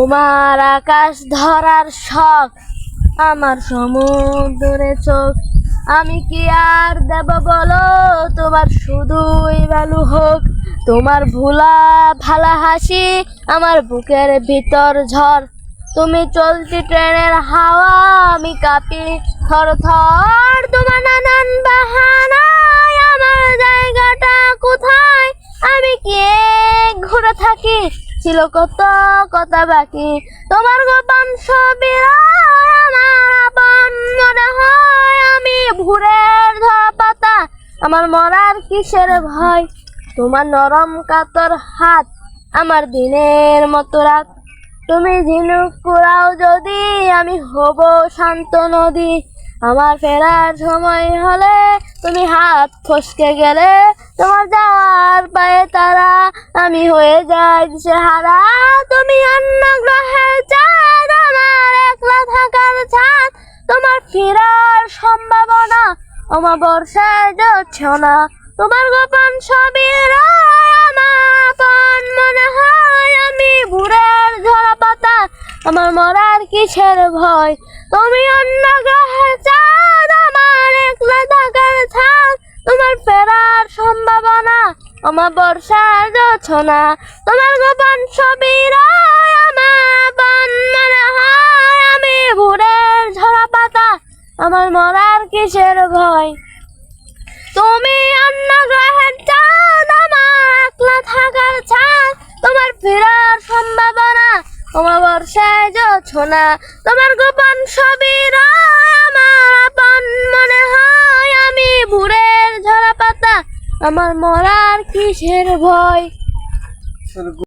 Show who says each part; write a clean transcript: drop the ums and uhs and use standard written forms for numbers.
Speaker 1: তোমার আকাশ ধরার শখ, আমার সমুদ্রে চোখ। আমি কি আর দেব বলো, তোমার শুধুই ভালো হোক। তোমার ভোলা ভালা হাসি আমার বুকের ভিতর ঝড়। তুমি চলতি ট্রেনের হাওয়া, আমি কাঁপি থর থর। তোমার নানান বাহানায় আমার জায়গাটা কোথায়, আমি কে ঘুরে থাকি, ছিল কত কথা বাকি। তোমার গোপন ছবি আমার আপন মনে হয়, আমি ভোরের ধরা পাতা, আমার মরার কিসের ভয়। তোমার নরম কাতর হাত আমার দিনের মতো রাত। তুমি ঝিনুক কুড়াও যদি, আমি হব শান্ত নদী। আমার ফেরার সময় হলে তুমি হাত ফসকে গেলে, তোমার যাওয়ার পায়ে তারা, আমি হয়ে যাই দিশেহারা। তুমি অন্য গ্রহের চাঁদ, আমার একলা থাকার ছাদ। তোমার ফেরার সম্ভাবনা অমাবস্যায় যাচ্ছে না। তোমার গোপন ছবির আমার আপন মনে হয়, আমি ভোরের ঝরা পাতা, আমার মরার কিসের ভয়। তুমি অন্য গ্রহের চাঁদ, আমার একলা থাকার ছাদ। তোমার ফেরার সম্ভাবনা অমাবস্যায় যাচ্ছে না। তোমার গোপন ছবির আমার আপন মনে হয়, আমি ভোরের ঝরা পাতা, আমার মরার কিসের ভয়। তুমি অন্য গ্রহের চাঁদ, আমার একলা থাকার ছাদ। তোমার ফেরার সম্ভাবনা অমাবস্যায় যাচ্ছে না। তোমার গোপন ছবির আমার আপন মনে হয়, আমি ভোরের ঝরা পাতা, আমার মরার কিসের ভয়।